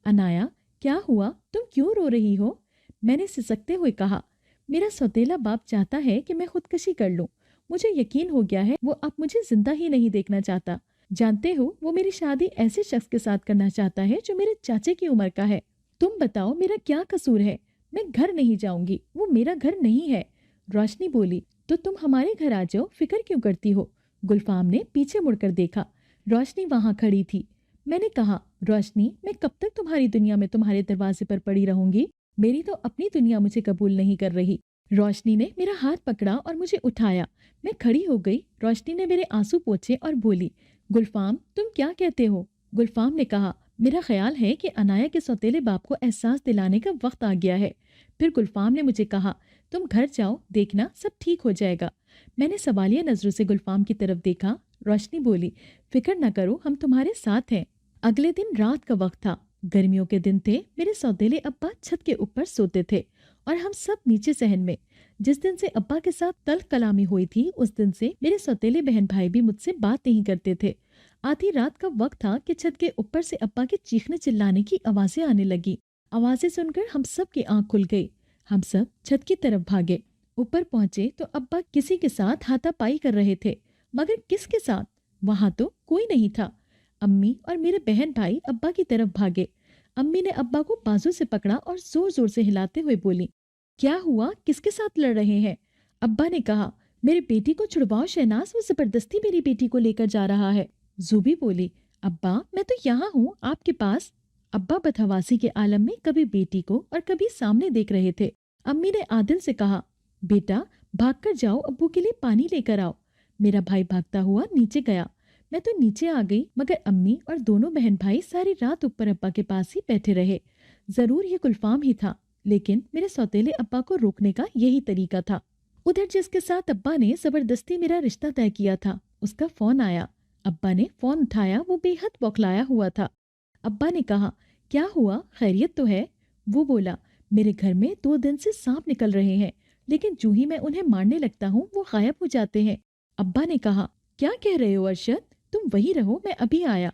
अनाया, क्या हुआ, तुम क्यों रो रही हो। मैंने सिसकते हुए कहा, मेरा सौतेला बाप चाहता है कि मैं खुदकशी कर लूं। मुझे यकीन हो गया है वो अब मुझे जिंदा ही नहीं देखना चाहता। जानते हो, वो मेरी शादी ऐसे शख्स के साथ करना चाहता है जो मेरे चाचे की उम्र का है। तुम बताओ मेरा क्या कसूर है। मैं घर नहीं जाऊंगी, वो मेरा घर नहीं है। रोशनी बोली, तो तुम हमारे घर आ जाओ, फिक्र क्यों करती हो। गुलफाम ने पीछे मुड़कर देखा। रोशनी वहां खड़ी थी। मैंने कहा, रोशनी, मैं कब तक तुम्हारी दुनिया में तुम्हारे दरवाजे पर पड़ी रहूंगी। मेरी तो अपनी दुनिया मुझे कबूल नहीं कर रही। रोशनी ने मेरा हाथ पकड़ा और मुझे उठाया। मैं खड़ी हो गई। रोशनी ने मेरे आंसू पोंछे और बोली, गुलफाम, तुम क्या कहते हो। गुलफाम ने कहा, मेरा ख्याल है कि अनाया के सौतेले बाप को एहसास दिलाने का वक्त आ गया है। फिर गुलफाम ने मुझे कहा, तुम घर जाओ, देखना सब ठीक हो जाएगा। मैंने सवालिया नजरों से गुलफाम की तरफ देखा। रोशनी बोली, फिक्र न करो, हम तुम्हारे साथ हैं। अगले दिन रात का वक्त था। गर्मियों के दिन थे। मेरे सौतेले अब्बा छत के ऊपर सोते थे और हम सब नीचे सहन में। जिस दिन से अब्बा के साथ तल्ख कलामी हुई थी, उस दिन से मेरे सौतेले बहन भाई भी मुझसे बात नहीं करते थे। आधी रात का वक्त था कि छत के ऊपर से अब्बा के चीखने चिल्लाने की आवाजें आने लगी। आवाजें सुनकर हम सब की आंख खुल गई। हम सब छत की तरफ भागे। ऊपर पहुंचे तो अब्बा किसी के साथ हाथापाई कर रहे थे, मगर किसके साथ? वहां तो कोई नहीं था। अम्मी और मेरे बहन भाई अब्बा की तरफ भागे। अम्मी ने अब्बा को बाजू से पकड़ा और जोर जोर से हिलाते हुए बोली, क्या हुआ, किसके साथ लड़ रहे हैं? अब्बा ने कहा, मेरी बेटी को छुड़वाओ शहनाज, वो जबरदस्ती मेरी बेटी को लेकर जा रहा है। जूबी बोली, अब्बा मैं तो यहाँ हूँ आपके पास। अब्बा बदहवासी के आलम में कभी बेटी को और कभी सामने देख रहे थे। अम्मी ने आदिल से कहा, बेटा भागकर जाओ, अब्बू के लिए पानी लेकर आओ। मेरा भाई भागता हुआ नीचे गया। मैं तो नीचे आ गई, मगर अम्मी और दोनों बहन भाई सारी रात ऊपर अब्बा के पास ही बैठे रहे। जरूर ये गुलफाम ही था, लेकिन मेरे सौतेले अब्बा को रोकने का यही तरीका था। उधर जिसके साथ अब्बा ने जबरदस्ती मेरा रिश्ता तय किया था, उसका फोन आया। अब्बा ने फोन उठाया, वो बेहद बौखलाया हुआ था। अब्बा ने कहा, क्या हुआ, खैरियत तो है? वो बोला, मेरे घर में 2 दिन से सांप निकल रहे हैं, लेकिन जूं ही मैं उन्हें मारने लगता हूँ वो गायब हो जाते हैं। अब्बा ने कहा, क्या कह रहे हो अरशद, तुम वही रहो, मैं अभी आया।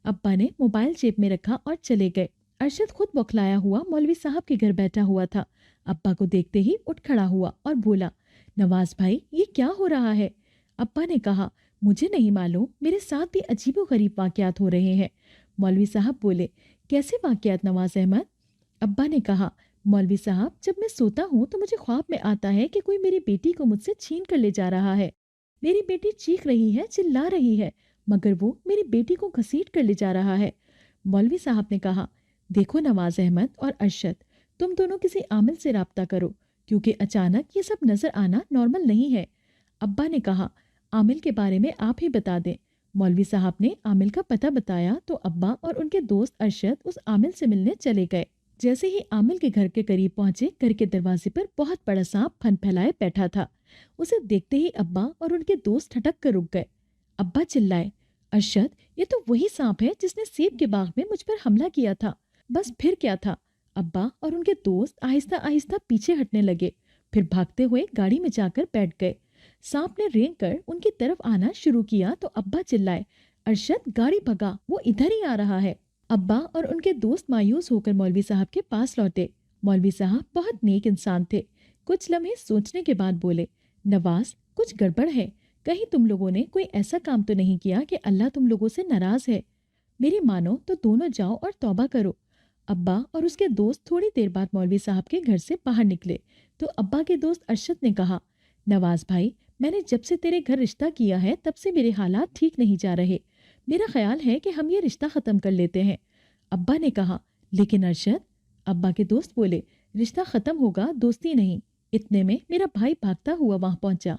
अब्बा ने मोबाइल जेब में रखा और चले गए। अरशद खुद बौखलाया हुआ मौलवी साहब के घर बैठा हुआ था। अब्बा को देखते ही उठ खड़ा हुआ और बोला, नवाज भाई ये क्या हो रहा है? अब्बा ने कहा, मुझे नहीं मालूम, मेरे साथ भी अजीबोगरीब वाकयात हो रहे हैं। मौलवी साहब बोले, कैसे वाकयात नवाज अहमद? अब्बा ने कहा, मौलवी साहब जब मैं सोता हूँ तो मुझे ख्वाब में आता है कि कोई मेरी बेटी को मुझसे छीन कर ले जा रहा है। मेरी बेटी चीख रही है, चिल्ला रही है, मगर वो मेरी बेटी को घसीट कर ले जा रहा है। मौलवी साहब ने कहा, देखो नवाज अहमद और अरशद, तुम दोनों किसी आमिल से राब्ता करो, क्योंकि अचानक ये सब नजर आना नॉर्मल नहीं है। अब्बा ने कहा, आमिल के बारे में आप ही बता दें। मौलवी साहब ने आमिल का पता बताया तो अब्बा और उनके दोस्त अरशद उस आमिल से मिलने चले गए। जैसे ही आमिल के घर के करीब पहुंचे, घर के दरवाजे पर बहुत बड़ा सांप फन फैलाए बैठा था। उसे देखते ही अब्बा और उनके दोस्त ठटक कर रुक गए। अब्बा चिल्लाए, अरशद ये तो वही सांप है जिसने सेब के बाग में मुझ पर हमला किया था। बस फिर क्या था? अब्बा और उनके दोस्त आहिस्ता आहिस्ता पीछे हटने लगे, फिर भागते हुए गाड़ी में जाकर बैठ गए। सांप ने रेंग कर उनकी तरफ आना शुरू किया तो अब्बा चिल्लाए, अरशद गाड़ी भगा, वो इधर ही आ रहा है। अब्बा और उनके दोस्त मायूस होकर मौलवी साहब के पास लौटे। मौलवी साहब बहुत नेक इंसान थे। कुछ लम्हे सोचने के बाद बोले, नवाज कुछ गड़बड़ है, कहीं तुम लोगों ने कोई ऐसा काम तो नहीं किया कि अल्लाह तुम लोगों से नाराज है? मेरी मानो तो दोनों जाओ और तौबा करो। अब्बा और उसके दोस्त थोड़ी देर बाद मौलवी साहब के घर से बाहर निकले तो अब्बा के दोस्त अरशद ने कहा, नवाज भाई मैंने जब से तेरे घर रिश्ता किया है तब से मेरे हालात ठीक नहीं जा रहे। मेरा ख्याल है कि हम ये रिश्ता खत्म कर लेते हैं। अब्बा ने कहा, लेकिन अरशद? अब्बा के दोस्त बोले, रिश्ता खत्म होगा, दोस्ती नहीं। इतने में मेरा भाई भागता हुआ वहां पहुंचा।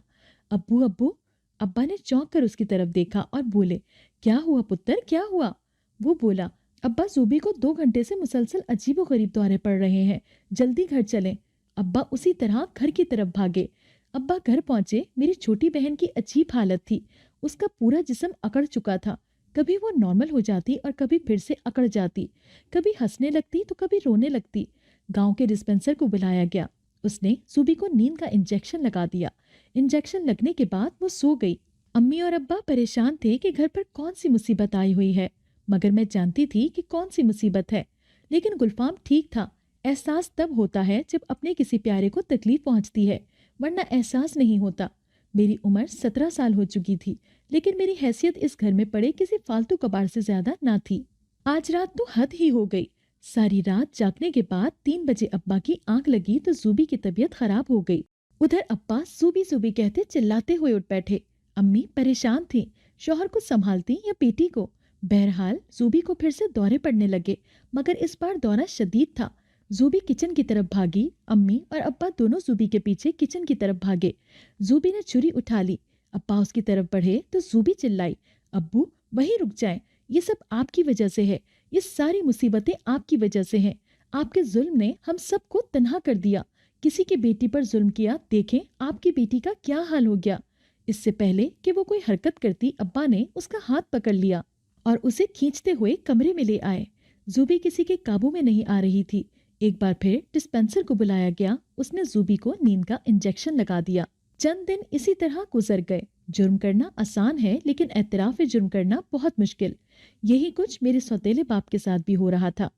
अब्बू अब्बू। अब्बा ने चौंक कर उसकी तरफ देखा और बोले, क्या हुआ पुत्र, क्या हुआ? वो बोला, अब्बा जूबी को 2 घंटे से मुसलसल अजीबो गरीब दौरे पड़ रहे हैं, जल्दी घर चलें। अब्बा उसी तरह घर की तरफ भागे। अब्बा घर पहुंचे, मेरी छोटी बहन की अजीब हालत थी। उसका पूरा जिस्म अकड़ चुका था। कभी वो नॉर्मल हो जाती और कभी फिर से अकड़ जाती, कभी हंसने लगती तो कभी रोने लगती। गांव के डिस्पेंसर को बुलाया गया। उसने जूबी को नींद का इंजेक्शन लगा दिया। इंजेक्शन लगने के बाद वो सो गई। अम्मी और अब्बा परेशान थे कि घर पर कौन सी मुसीबत आई हुई है, मगर मैं जानती थी कि कौन सी मुसीबत है। लेकिन गुलफाम ठीक था। एहसास तब होता है जब अपने किसी प्यारे को तकलीफ पहुंचती है, वरना एहसास नहीं होता। मेरी उम्र 17 साल हो चुकी थी, लेकिन मेरी हैसियत इस घर में पड़े किसी फालतू कबाड़ से ज्यादा ना थी। आज रात तो हद ही हो गई। सारी रात जागने के बाद 3 बजे अब्बा की आंख लगी तो जूबी की तबीयत खराब हो गई। उधर अब्बा जूबी जूबी कहते चिल्लाते हुए उठ बैठे। अम्मी परेशान थी, शौहर को संभालती या बेटी को। बहरहाल जूबी को फिर से दौरे पड़ने लगे, मगर इस बार दौरा शदीद था। जूबी किचन की तरफ भागी। अम्मी और अब्बा दोनों जूबी के पीछे किचन की तरफ भागे। जूबी ने छुरी उठा ली। अब्बा उसकी तरफ बढ़े तो जूबी चिल्लाई, अब्बू वहीं रुक जाएं, ये सब आपकी वजह से है, ये सारी मुसीबतें आपकी वजह से हैं। आपके जुल्म ने हम सबको तन्हा कर दिया। किसी की बेटी पर जुल्म किया, देखें आपकी बेटी का क्या हाल हो गया। इससे पहले कि वो कोई हरकत करती, अब्बा ने उसका हाथ पकड़ लिया और उसे खींचते हुए कमरे में ले आए। जूबी किसी के काबू में नहीं आ रही थी। एक बार फिर डिस्पेंसर को बुलाया गया। उसने जूबी को नींद का इंजेक्शन लगा दिया। चंद दिन इसी तरह गुजर गए। जुर्म करना आसान है, लेकिन एतराफ जुर्म करना बहुत मुश्किल। यही कुछ मेरे सौतेले बाप के साथ भी हो रहा था।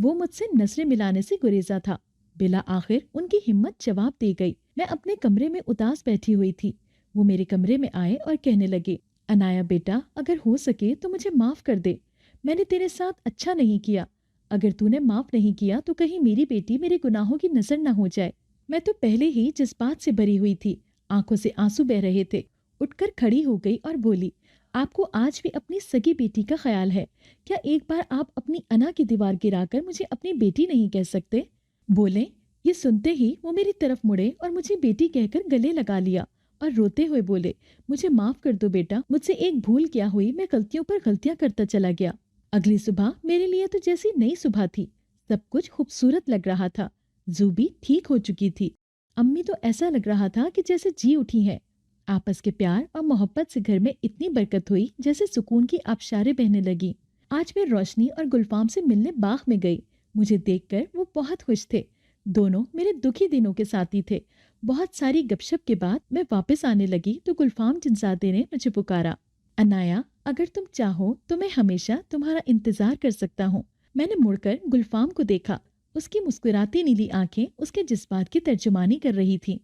وہ مجھ سے نظریں ملانے سے گریزا تھا۔ بلا آخر ان کی ہمت جواب دے گئی۔ میں اپنے کمرے میں اداس بیٹھی ہوئی تھی۔ وہ میرے کمرے میں آئے اور کہنے لگے، انایا بیٹا، اگر ہو سکے تو مجھے معاف کر دے۔ میں نے تیرے ساتھ اچھا نہیں کیا۔ اگر تو نے معاف نہیں کیا تو کہیں میری بیٹی میرے گناہوں کی نظر نہ ہو جائے۔ میں تو پہلے ہی جذبات سے بھری ہوئی تھی، آنکھوں سے آنسو بہ رہے تھے۔ اٹھ کر کھڑی ہو گئی اور بولی، آپ کو آج بھی اپنی سگی بیٹی کا خیال ہے؟ کیا ایک بار آپ اپنی انا کی دیوار گرا کر مجھے اپنی بیٹی نہیں کہہ سکتے؟ بولے۔ یہ سنتے ہی وہ میری طرف مڑے اور مجھے بیٹی کہہ کر گلے لگا لیا اور روتے ہوئے بولے، مجھے معاف کر دو بیٹا، مجھ سے ایک بھول کیا ہوئی، میں غلطیوں پر غلطیاں کرتا چلا گیا۔ اگلی صبح میرے لیے تو جیسی نئی صبح تھی، سب کچھ خوبصورت لگ رہا تھا۔ زوبی ٹھیک ہو چکی تھی۔ امی تو ایسا لگ رہا تھا کہ جیسے جی اٹھی ہے۔ آپس کے پیار اور محبت سے گھر میں اتنی برکت ہوئی جیسے سکون کی آبشاریں بہنے لگی۔ آج میں روشنی اور گلفام سے ملنے باغ میں گئی۔ مجھے دیکھ کر وہ بہت خوش تھے۔ دونوں میرے دکھی دنوں کے ساتھی تھے۔ بہت ساری گپ شپ کے بعد میں واپس آنے لگی تو گلفام جنزادے نے مجھے پکارا، انایا، اگر تم چاہو تو میں ہمیشہ تمہارا انتظار کر سکتا ہوں۔ میں نے مڑ کر گلفام کو دیکھا۔ اس کی مسکراتی نیلی آنکھیں اس کے جذبات کی ترجمانی کر رہی تھی۔